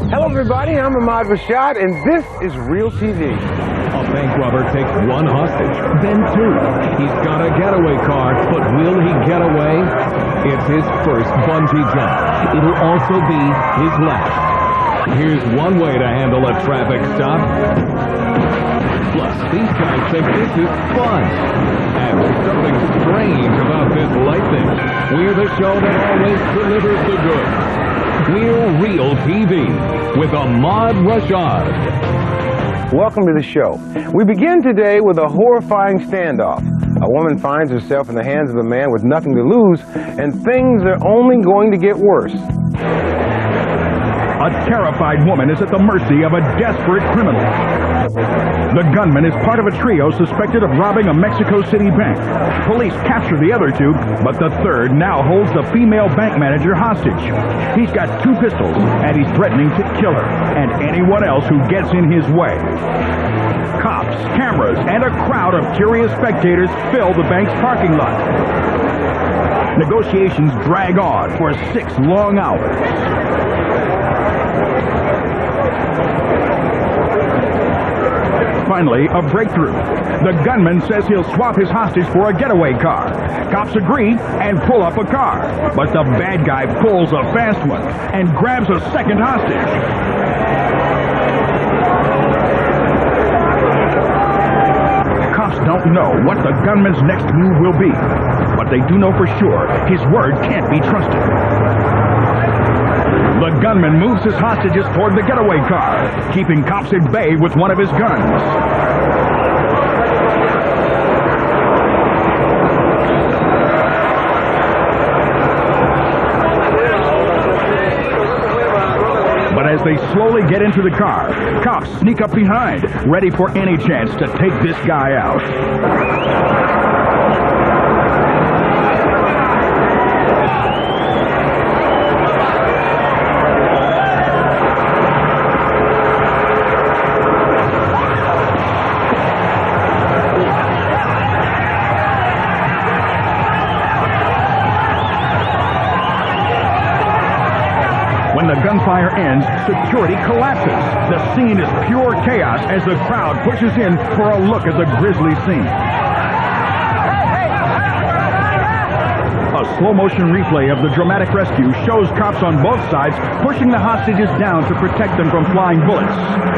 Hello, everybody. I'm Ahmad, Rashad, and this is REALTV. A bank robber takes one hostage, then two. He's got a getaway car, but will he get away? It's his first bungee jump. It'll also be his last. Here's one way to handle a traffic stop. Plus, these guys think this is fun. And there's something strange about this lightning. We're the show that always delivers the goods. We're REALTV with Ahmad Rashad. Welcome to the show. We begin today with a horrifying standoff. A woman finds herself in the hands of a man with nothing to lose, and things are only going to get worse. A terrified woman is at the mercy of a desperate criminal. The gunman is part of a trio suspected of robbing a Mexico City bank. Police capture the other two, but the third now holds the female bank manager hostage. He's got two pistols, and he's threatening to kill her and anyone else who gets in his way. Cops, cameras, and a crowd of curious spectators fill the bank's parking lot. Negotiations drag on for 6 long hours. Finally, a breakthrough. The gunman says he'll swap his hostage for a getaway car. Cops agree and pull up a car. But the bad guy pulls a fast one and grabs a second hostage. Cops don't know what the gunman's next move will be, but they do know for sure his word can't be trusted. The gunman moves his hostages toward the getaway car, keeping cops at bay with one of his guns. But as they slowly get into the car, cops sneak up behind, ready for any chance to take this guy out. When the gunfire ends, security collapses. The scene is pure chaos as the crowd pushes in for a look at the grisly scene. A slow-motion replay of the dramatic rescue shows cops on both sides pushing the hostages down to protect them from flying bullets.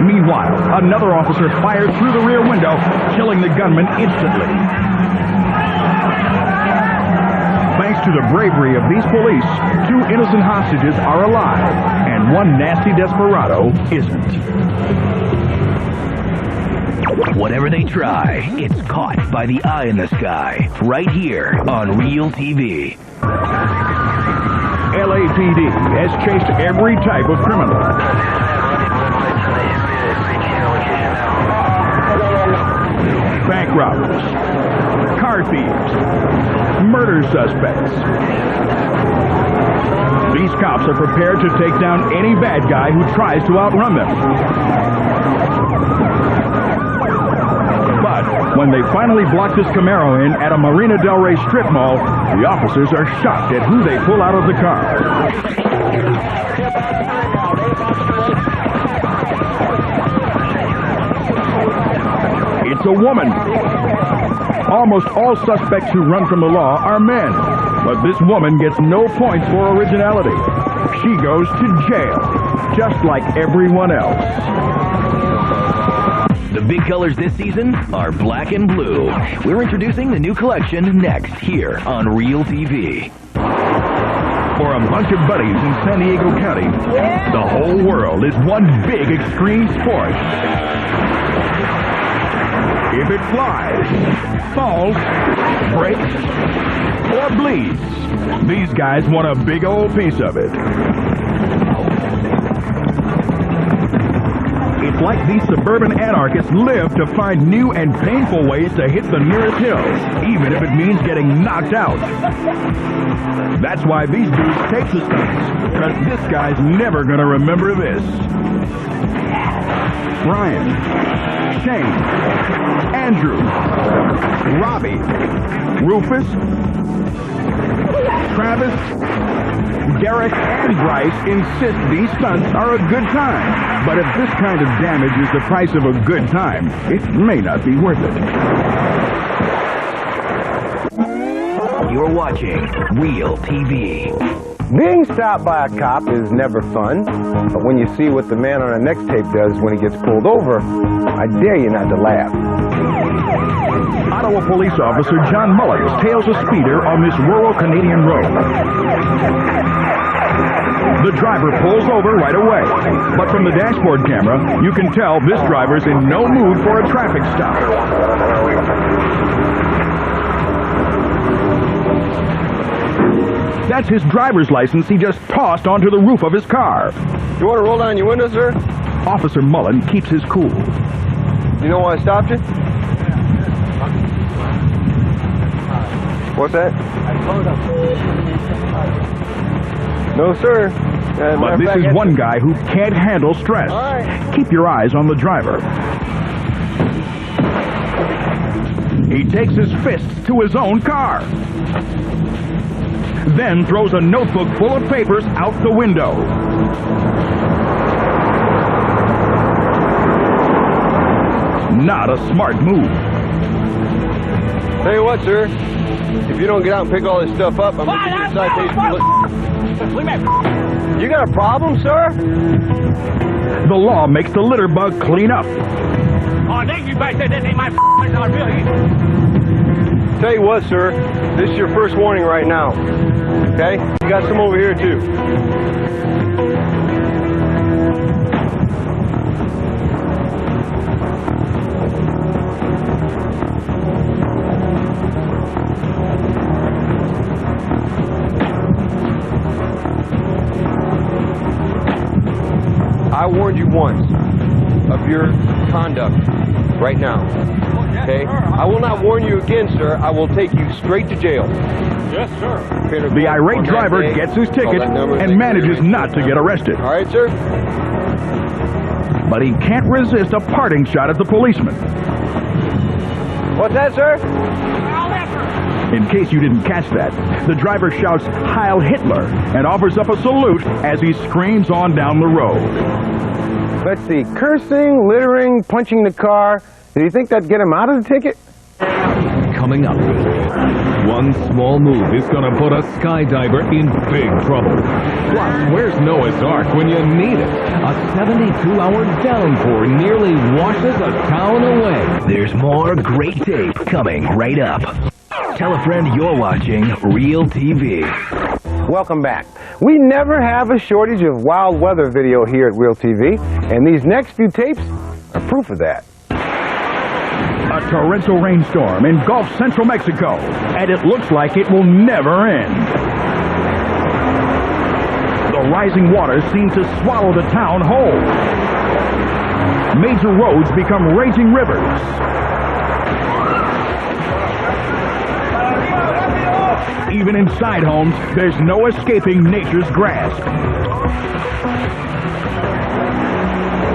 Meanwhile, another officer fires through the rear window, killing the gunman instantly. Thanks to the bravery of these police, 2 innocent hostages are alive, and one nasty desperado isn't. Whatever they try, it's caught by the eye in the sky, right here on REALTV. LAPD has chased every type of criminal. Bank robbers, car thieves, murder suspects. These cops are prepared to take down any bad guy who tries to outrun them. But when they finally block this Camaro in at a Marina Del Rey strip mall, the officers are shocked at who they pull out of the car. It's a woman. Almost all suspects who run from the law are men, but this woman gets no points for originality. She goes to jail, just like everyone else. The big colors this season are black and blue. We're introducing the new collection next here on REALTV. For a bunch of buddies in San Diego County, the whole world is one big extreme sport. If it flies, falls, breaks, or bleeds, these guys want a big old piece of it. It's like these suburban anarchists live to find new and painful ways to hit the nearest hills, even if it means getting knocked out. That's why these dudes take the stunts, because this guy's never gonna remember this. Brian, Shane, Andrew, Robbie, Rufus, Travis, Derek, and Bryce insist these stunts are a good time. But if this kind of damage is the price of a good time, it may not be worth it. You're watching Real TV. Being stopped by a cop is never fun, but when you see what the man on the next tape does when he gets pulled over, I dare you not to laugh. Ottawa police officer John Mullins tails a speeder on this rural Canadian road. The driver pulls over right away, but from the dashboard camera, you can tell this driver's in no mood for a traffic stop. That's his driver's license he just tossed onto the roof of his car. You want to roll down your window, sir? Officer Mullen keeps his cool. You know why I stopped you? What's that? No, sir. But this is one guy who can't handle stress. Keep your eyes on the driver. He takes his fists to his own car. Then throws a notebook full of papers out the window. Not a smart move. Tell you what, sir. If you don't get out and pick all this stuff up, I'm going to give you a citation. You got a problem, sir? The law makes the litter bug clean up. Oh, thank you, but this ain't my car, really. Tell you what, sir. This is your first warning right now. Okay? You got some over here, too. I warned you once of your conduct right now. Okay? I will not warn you again, sir. I will take you straight to jail. Yes, sir. The irate driver gets his ticket and manages not to get arrested. All right, sir? But he can't resist a parting shot at the policeman. What's that, sir? In case you didn't catch that, the driver shouts Heil Hitler and offers up a salute as he screams on down the road. Let's see. Cursing, littering, punching the car. Do you think that'd get him out of the ticket? Coming up, one small move is going to put a skydiver in big trouble. Plus, where's Noah's Ark when you need it? A 72-hour downpour nearly washes a town away. There's more great tape coming right up. Tell a friend you're watching Real TV. Welcome back. We never have a shortage of wild weather video here at Real TV, and these next few tapes are proof of that. A torrential rainstorm engulfs central Mexico, and it looks like it will never end. The rising waters seem to swallow the town whole. Major roads become raging rivers. Even inside homes, there's no escaping nature's grasp.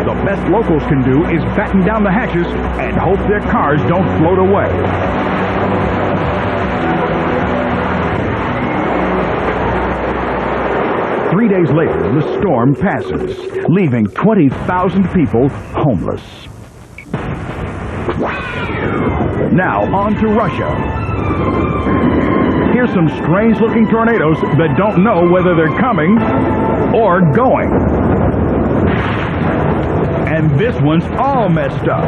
The best locals can do is batten down the hatches and hope their cars don't float away. Three days later, the storm passes, leaving 20,000 people homeless. Now, on to Russia. Here's some strange-looking tornadoes that don't know whether they're coming or going. And this one's all messed up.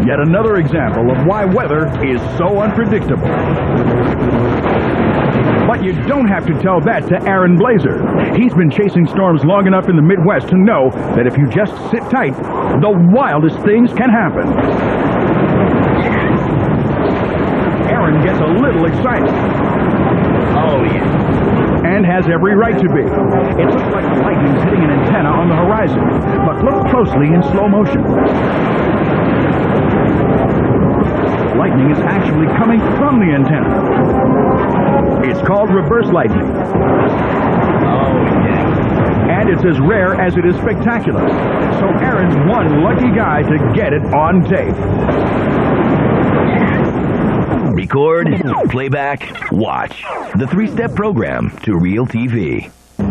Yet another example of why weather is so unpredictable. But you don't have to tell that to Aaron Blazer. He's been chasing storms long enough in the Midwest to know that if you just sit tight, the wildest things can happen. Aaron gets a little excited. Oh, yeah. And has every right to be. It looks like the lightning's hitting an antenna on the horizon, but look closely in slow motion. Lightning is actually coming from the antenna. It's called reverse lightning. Oh, yeah. And it's as rare as it is spectacular. So Aaron's one lucky guy to get it on tape. Record, playback, watch. The three-step program to Real TV. 3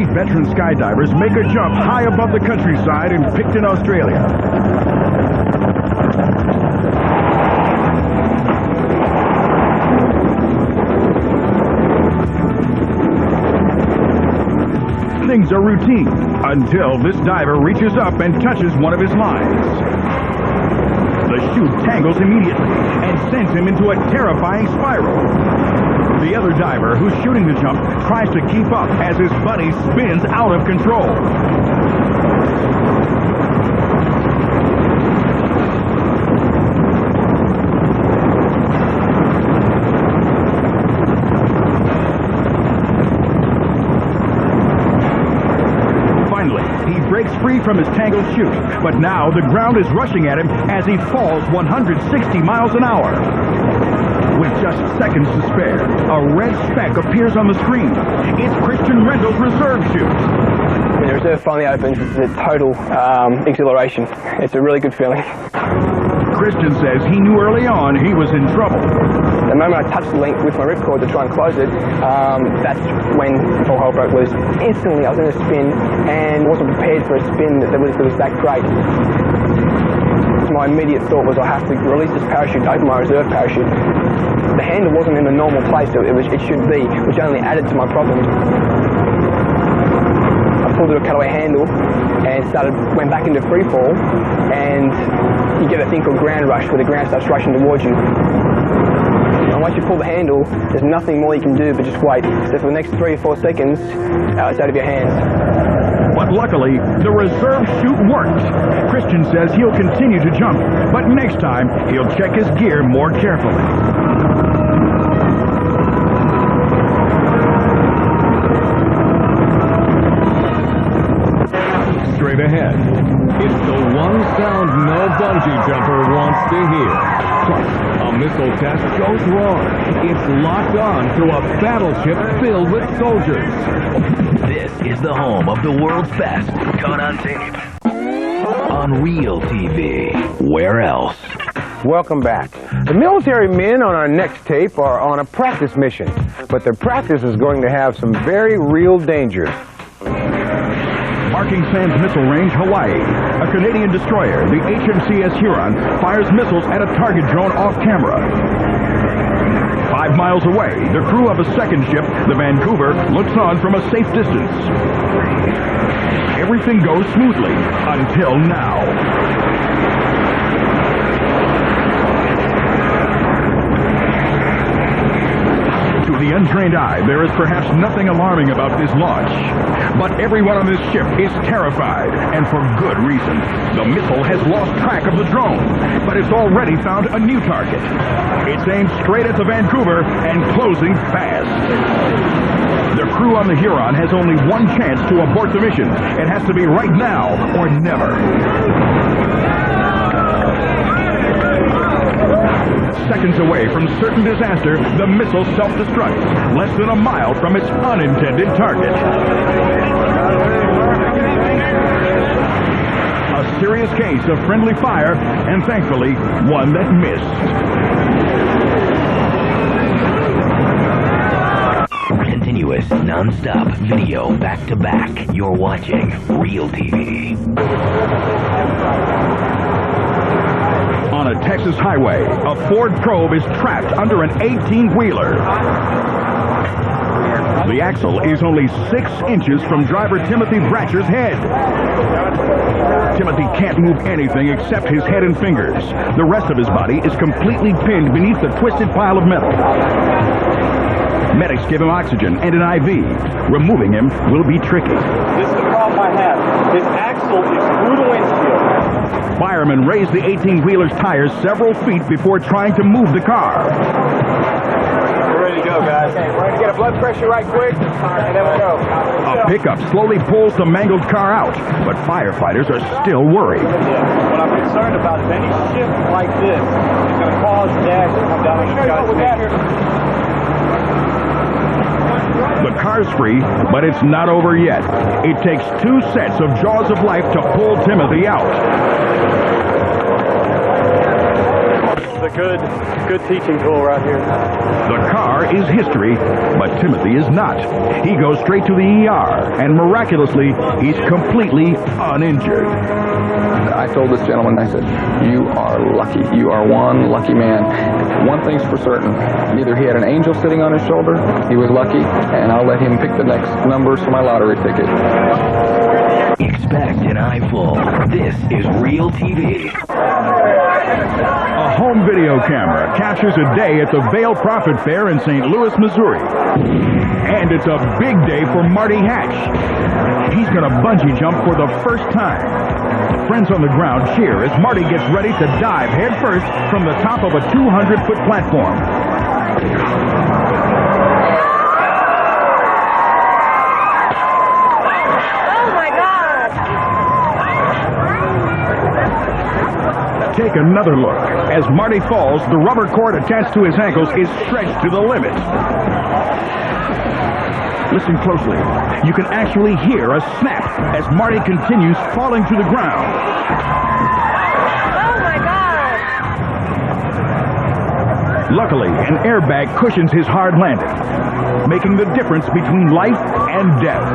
veteran skydivers make a jump high above the countryside in Picton, Australia. Things are routine until this diver reaches up and touches one of his lines. The chute tangles immediately and sends him into a terrifying spiral. The other diver who's shooting the jump tries to keep up as his buddy spins out of control. Breaks free from his tangled chute, but now the ground is rushing at him as he falls 160 miles an hour. With just seconds to spare, a red speck appears on the screen. It's Christian Rendell's reserve chute. When the reserve finally opens, it's a total exhilaration. It's a really good feeling. Christian says he knew early on he was in trouble. The moment I touched the link with my ripcord to try and close it, that's when all hell broke loose. Instantly I was in a spin and wasn't prepared for a spin that was that great. My immediate thought was I have to release this parachute, open my reserve parachute. The handle wasn't in the normal place it should be, which only added to my problems. I pulled a cutaway handle and went back into free fall, and you get a thing called ground rush where the ground starts rushing towards you. And once you pull the handle, there's nothing more you can do but just wait. So for the next 3 or 4 seconds, it's out of your hands. But luckily, the reserve chute worked. Christian says he'll continue to jump, but next time, he'll check his gear more carefully. Straight ahead, it's the one sound no bungee jumper wants to hear. Plus, a missile test goes wrong. It's locked on to a battleship filled with soldiers. This is the home of the world's best. Caught on tape. On Real TV. Where else? Welcome back. The military men on our next tape are on a practice mission, but their practice is going to have some very real dangers. Marking Sands Missile Range, Hawaii. A Canadian destroyer, the HMCS Huron, fires missiles at a target drone off camera. 5 miles away, the crew of a second ship, the Vancouver, looks on from a safe distance. Everything goes smoothly until now. To the untrained eye, there is perhaps nothing alarming about this launch. But everyone on this ship is terrified, and for good reason. The missile has lost track of the drone, but it's already found a new target. It's aimed straight at the Vancouver and closing fast. The crew on the Huron has only one chance to abort the mission. It has to be right now or never. Seconds away from certain disaster, the missile self-destructs, less than a mile from its unintended target. A serious case of friendly fire, and thankfully, one that missed. Continuous, non-stop video back-to-back. You're watching Real TV. On a Texas highway, a Ford Probe is trapped under an 18-wheeler. The axle is only 6 inches from driver Timothy Bratcher's head. Timothy can't move anything except his head and fingers. The rest of his body is completely pinned beneath the twisted pile of metal. Medics give him oxygen and an IV. Removing him will be tricky. This is the problem I have. His axle is through the windshield. Firemen raise the 18-wheeler's tires several feet before trying to move the car. We're ready to go, guys. Okay, we're going to get a blood pressure right quick, and then we'll go. A pickup slowly pulls the mangled car out, but firefighters are still worried. What I'm concerned about is any shift like this is going to cause gas to come down on you guys. The car's free, but it's not over yet. It takes 2 sets of jaws of life to pull Timothy out. is a good teaching tool right here. The car is history, but Timothy is not. He goes straight to the ER, and miraculously, he's completely uninjured. I told this gentleman, I said, you are lucky. You are one lucky man. One thing's for certain. Either he had an angel sitting on his shoulder, he was lucky, and I'll let him pick the next numbers for my lottery ticket. Expect an eyeful. This is Real TV. A home video camera captures a day at the Vail Profit Fair in St. Louis, Missouri. And it's a big day for Marty Hatch. He's going to bungee jump for the first time. Friends on the ground cheer as Marty gets ready to dive headfirst from the top of a 200-foot platform. Take another look. As Marty falls, the rubber cord attached to his ankles is stretched to the limit. Listen closely. You can actually hear a snap as Marty continues falling to the ground. Oh my God! Luckily, an airbag cushions his hard landing, making the difference between life and death.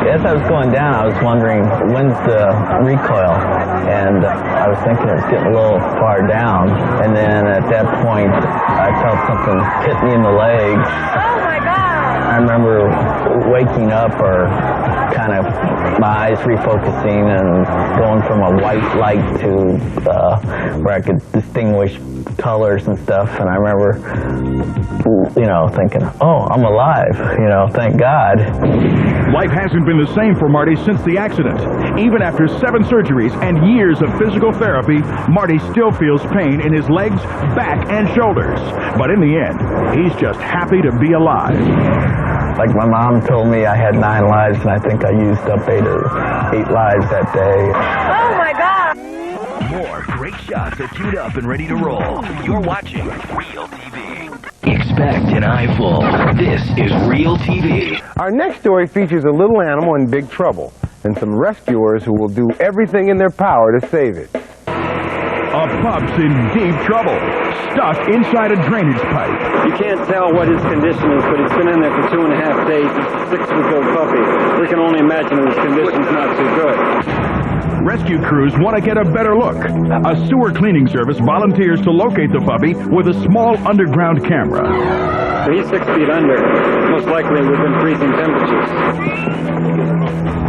As I was going down, I was wondering, when's the recoil? And I was thinking it was getting a little far down. And then at that point, I felt something hit me in the leg. Oh my God! I remember waking up or kind of my eyes refocusing and going from a white light to where I could distinguish colors and stuff. And I remember, thinking, oh, I'm alive, thank God. Life hasn't been the same for Marty since the accident. Even after 7 surgeries and years of physical therapy, Marty still feels pain in his legs, back, and shoulders. But in the end, he's just happy to be alive. Like my mom told me I had 9 lives, and I think I used up 8 lives that day. Oh my God! More great shots are queued up and ready to roll. You're watching Real TV. Expect an eyeful. This is Real TV. Our next story features a little animal in big trouble and some rescuers who will do everything in their power to save it. A pup's in deep trouble, stuck inside a drainage pipe. You can't tell what his condition is, but he's been in there for 2.5 days. He's a 6-week-old puppy. We can only imagine that his condition's not too good. Rescue crews want to get a better look. A sewer cleaning service volunteers to locate the puppy with a small underground camera. So he's 6 feet under, most likely within freezing temperatures.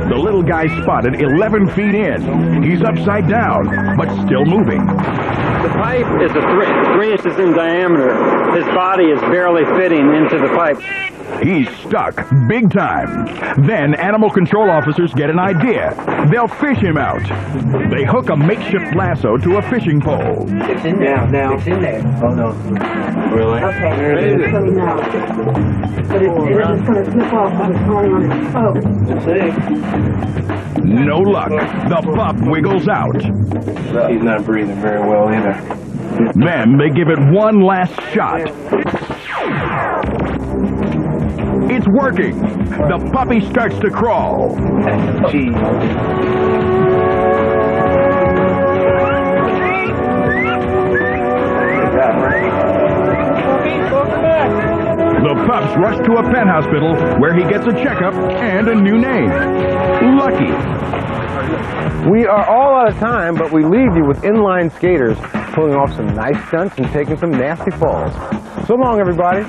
The little guy spotted 11 feet in. He's upside down, but still moving. The pipe is 3 inches in diameter. His body is barely fitting into the pipe. He's stuck big time. Then animal control officers get an idea. They'll fish him out. They hook a makeshift lasso to a fishing pole. It's in there now. It's in there. Oh no. Really? Okay. It's coming out. But it's just going to slip off when it's going on its boat. Let's see. No luck. The pup wiggles out. He's not breathing very well either. Then they give it one last shot. It's working. The puppy starts to crawl. The pups rush to a pet hospital where he gets a checkup and a new name. Lucky. We are all out of time, but we leave you with inline skaters pulling off some nice stunts and taking some nasty falls. So long, everybody.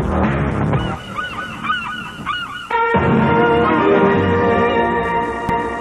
Rashad.